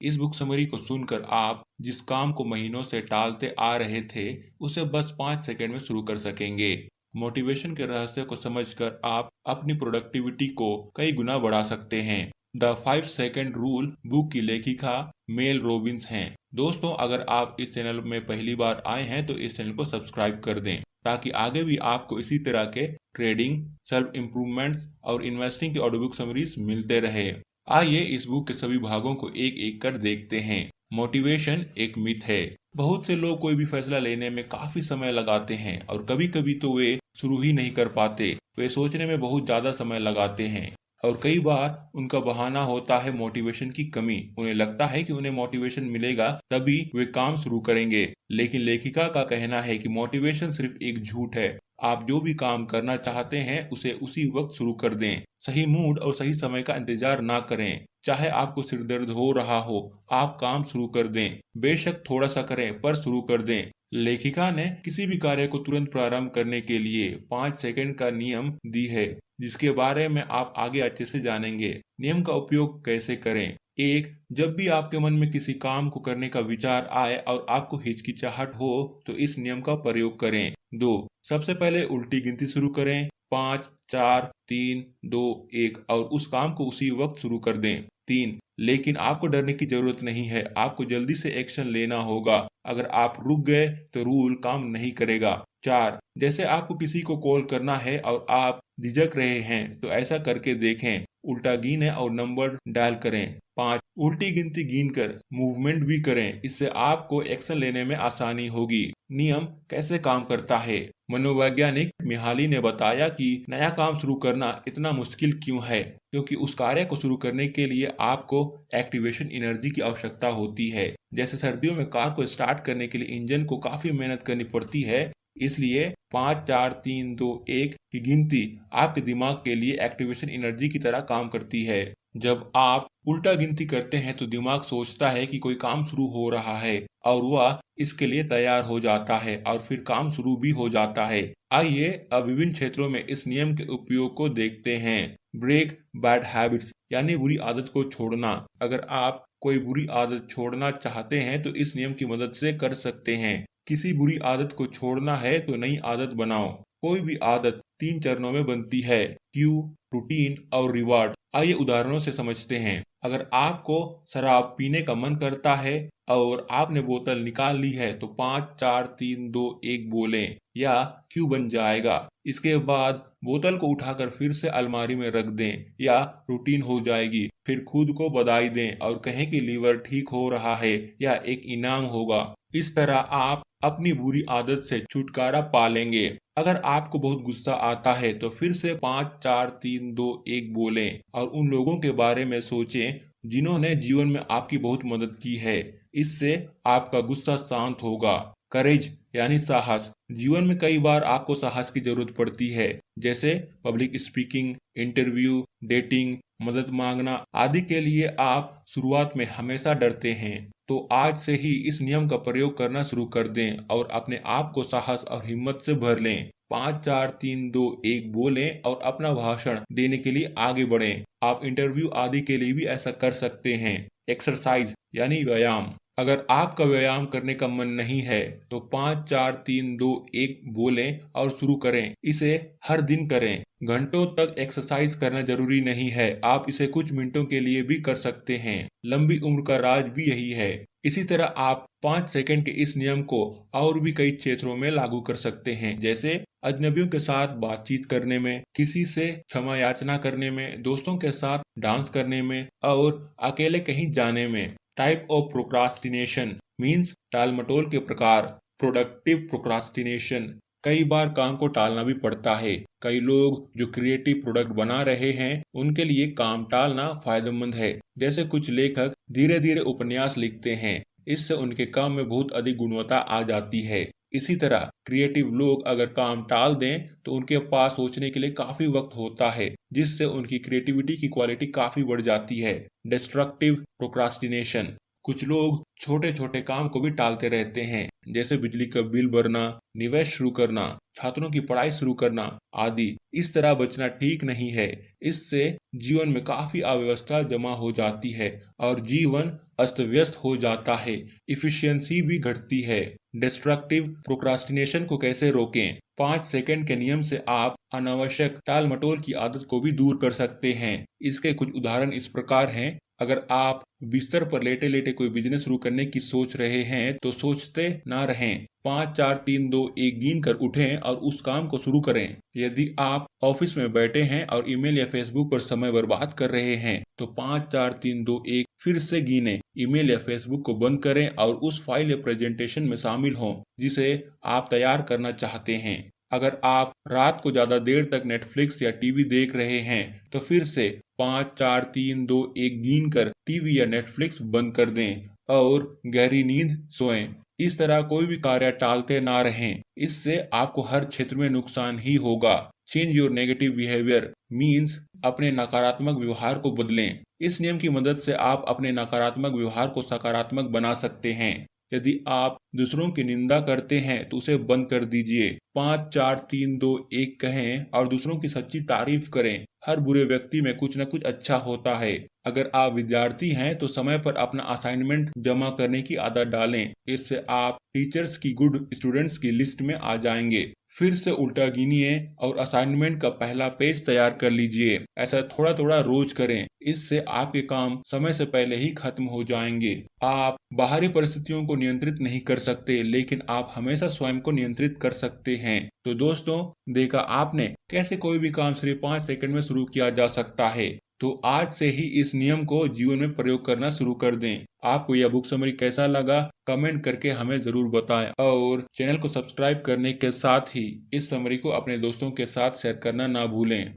इस book summary को सुनकर आप जिस काम को महीनों से टालते आ रहे थे, उसे बस 5 सेकंड में शुरू कर सकेंगे। मोटिवेशन के रहस्य को समझकर आप अपनी प्रोडक्टिविटी को कई गुना बढ़ा सकते हैं। द 5 सेकंड रूल बुक की लेखिका मेल रॉबिन्स हैं। दोस्तों, अगर आप इस चैनल में पहली बार आए हैं तो इस चैनल को सब्सक्राइब कर दें, ताकि आगे भी आपको इसी तरह के ट्रेडिंग, सेल्फ इम्प्रूवमेंट्स और इन्वेस्टिंग के ऑडियो बुक समरीज मिलते रहे। आइए इस बुक के सभी भागों को एक एक कर देखते हैं। मोटिवेशन एक मिथ है। बहुत से लोग कोई भी फैसला लेने में काफी समय लगाते हैं और कभी कभी तो वे शुरू ही नहीं कर पाते। वे सोचने में बहुत ज्यादा समय लगाते हैं और कई बार उनका बहाना होता है मोटिवेशन की कमी। उन्हें लगता है कि उन्हें मोटिवेशन मिलेगा तभी वे काम शुरू करेंगे, लेकिन लेखिका का कहना है कि मोटिवेशन सिर्फ एक झूठ है। आप जो भी काम करना चाहते हैं उसे उसी वक्त शुरू कर दें। सही मूड और सही समय का इंतजार ना करें। चाहे आपको सिर दर्द हो रहा हो, आप काम शुरू कर दें। बेशक थोड़ा सा करें, पर शुरू कर दें। लेखिका ने किसी भी कार्य को तुरंत प्रारंभ करने के लिए 5 सेकंड का नियम दी है, जिसके बारे में आप आगे अच्छे से जानेंगे। नियम का उपयोग कैसे करें? 1. जब भी आपके मन में किसी काम को करने का विचार आए और आपको हिचकिचाहट हो, तो इस नियम का प्रयोग करें। 2. सबसे पहले उल्टी गिनती शुरू करें, 5, 4, 3, 2, 1 और उस काम को उसी वक्त शुरू कर दें। 3. लेकिन आपको डरने की जरूरत नहीं है, आपको जल्दी से एक्शन लेना होगा। अगर आप रुक गए तो रूल काम नहीं करेगा। 4. जैसे आपको किसी को कॉल करना है और आप झिझक रहे हैं, तो ऐसा करके देखें। उल्टा गिने और नंबर डायल करें। 5. उल्टी गिनती गिनकर मूवमेंट भी करें, इससे आपको एक्शन लेने में आसानी होगी। नियम कैसे काम करता है? मनोवैज्ञानिक मिहाली ने बताया कि नया काम शुरू करना इतना मुश्किल क्यों है, क्योंकि उस कार्य को शुरू करने के लिए आपको एक्टिवेशन एनर्जी की आवश्यकता होती है। जैसे सर्दियों में कार को स्टार्ट करने के लिए इंजन को काफी मेहनत करनी पड़ती है, इसलिए 5, 4, 3, 2, 1 की गिनती आपके दिमाग के लिए एक्टिवेशन एनर्जी की तरह काम करती है। जब आप उल्टा गिनती करते हैं तो दिमाग सोचता है कि कोई काम शुरू हो रहा है और वह इसके लिए तैयार हो जाता है और फिर काम शुरू भी हो जाता है। आइए अब विभिन्न क्षेत्रों में इस नियम के उपयोग को देखते हैं। ब्रेक बैड हैबिट्स यानी बुरी आदत को छोड़ना। अगर आप कोई बुरी आदत छोड़ना चाहते हैं तो इस नियम की मदद से कर सकते हैं। किसी बुरी आदत को छोड़ना है तो नई आदत बनाओ। कोई भी आदत 3 चरणों में बनती है, क्यू, रूटीन और रिवार्ड। आइए उदाहरणों से समझते हैं। अगर आपको शराब पीने का मन करता है और आपने बोतल निकाल ली है तो 5, 4, 3, 2, 1 बोलें, या क्यू बन जाएगा। इसके बाद बोतल को उठाकर फिर से अलमारी में रख दें, या रूटीन हो जाएगी। फिर खुद को बधाई दें और कहें कि लीवर ठीक हो रहा है या एक इनाम होगा। इस तरह आप अपनी बुरी आदत से छुटकारा पा लेंगे। अगर आपको बहुत गुस्सा आता है तो फिर से 5, 4, 3, 2, 1 बोलें और उन लोगों के बारे में सोचें जिन्होंने जीवन में आपकी बहुत मदद की है। इससे आपका गुस्सा शांत होगा। करेज यानी साहस। जीवन में कई बार आपको साहस की जरूरत पड़ती है, जैसे पब्लिक स्पीकिंग, इंटरव्यू, डेटिंग, मदद मांगना आदि के लिए आप शुरुआत में हमेशा डरते हैं। तो आज से ही इस नियम का प्रयोग करना शुरू कर दें और अपने आप को साहस और हिम्मत से भर लें। 5, 4, 3, 2, 1 बोलें और अपना भाषण देने के लिए आगे बढ़ें। आप इंटरव्यू आदि के लिए भी ऐसा कर सकते हैं। एक्सरसाइज यानी व्यायाम। अगर आपका व्यायाम करने का मन नहीं है तो 5, 4, 3, 2, 1 बोलें और शुरू करें। इसे हर दिन करें। घंटों तक एक्सरसाइज करना जरूरी नहीं है, आप इसे कुछ मिनटों के लिए भी कर सकते हैं। लंबी उम्र का राज भी यही है। इसी तरह आप 5 सेकंड के इस नियम को और भी कई क्षेत्रों में लागू कर सकते हैं, जैसे अजनबियों के साथ बातचीत करने में, किसी से क्षमा याचना करने में, दोस्तों के साथ डांस करने में और अकेले कहीं जाने में। टाइप ऑफ प्रोक्रास्टिनेशन मीन्स टाल मटोल के प्रकार। Productive procrastination. कई बार काम को टालना भी पड़ता है। कई लोग जो क्रिएटिव प्रोडक्ट बना रहे हैं उनके लिए काम टालना फायदेमंद है। जैसे कुछ लेखक धीरे धीरे उपन्यास लिखते हैं, इससे उनके काम में बहुत अधिक गुणवत्ता आ जाती है। इसी तरह क्रिएटिव लोग अगर काम टाल दें तो उनके पास सोचने के लिए काफी वक्त होता है, जिससे उनकी क्रिएटिविटी की क्वालिटी काफी बढ़ जाती है। Destructive procrastination. कुछ लोग छोटे छोटे काम को भी टालते रहते हैं, जैसे बिजली का बिल भरना, निवेश शुरू करना, छात्रों की पढ़ाई शुरू करना आदि। इस तरह बचना ठीक नहीं है। इससे जीवन में काफी अव्यवस्था जमा हो जाती है और जीवन अस्त व्यस्त हो जाता है। इफिशियंसी भी घटती है। डिस्ट्रक्टिव प्रोक्रास्टिनेशन को कैसे रोकें? 5 सेकंड के नियम से आप अनावश्यक टाल मटोल की आदत को भी दूर कर सकते हैं। इसके कुछ उदाहरण इस प्रकार हैं। अगर आप बिस्तर पर लेटे लेटे कोई बिजनेस शुरू करने की सोच रहे हैं तो सोचते ना रहें। 5 4 3 2 1 गिन कर उठें और उस काम को शुरू करें। यदि आप ऑफिस में बैठे हैं और ईमेल या फेसबुक पर समय बर्बाद कर रहे हैं तो 5 4 3 2 1 फिर से गिने, ईमेल या फेसबुक को बंद करें और उस फाइल या प्रेजेंटेशन में शामिल हों जिसे आप तैयार करना चाहते हैं। अगर आप रात को ज्यादा देर तक नेटफ्लिक्स या टीवी देख रहे हैं तो फिर से 5 4 3 2 1 गिन कर टीवी या नेटफ्लिक्स बंद कर दें और गहरी नींद सोएं। इस तरह कोई भी कार्य टालते ना रहें, इससे आपको हर क्षेत्र में नुकसान ही होगा। Change your negative behaviour means अपने नकारात्मक व्यवहार को बदलें। इस नियम की मदद से आप अपने नकारात्मक व्यवहार को सकारात्मक बना सकते हैं। यदि आप दूसरों की निंदा करते हैं तो उसे बंद कर दीजिए। 5 4 3 2 1 कहें और दूसरों की सच्ची तारीफ करें। हर बुरे व्यक्ति में कुछ न कुछ अच्छा होता है। अगर आप विद्यार्थी हैं तो समय पर अपना असाइनमेंट जमा करने की आदत डालें। इससे आप टीचर्स की गुड स्टूडेंट्स की लिस्ट में आ जाएंगे। फिर से उल्टा गिनिए और असाइनमेंट का पहला पेज तैयार कर लीजिए। ऐसा थोड़ा थोड़ा रोज करें। इससे आपके काम समय से पहले ही खत्म हो जाएंगे। आप बाहरी परिस्थितियों को नियंत्रित नहीं कर सकते, लेकिन आप हमेशा स्वयं को नियंत्रित कर सकते हैं। तो दोस्तों, देखा आपने कैसे कोई भी काम सिर्फ 5 सेकंड में शुरू किया जा सकता है। तो आज से ही इस नियम को जीवन में प्रयोग करना शुरू कर दें। आपको यह बुक समरी कैसा लगा कमेंट करके हमें जरूर बताएं और चैनल को सब्सक्राइब करने के साथ ही इस समरी को अपने दोस्तों के साथ शेयर करना ना भूलें।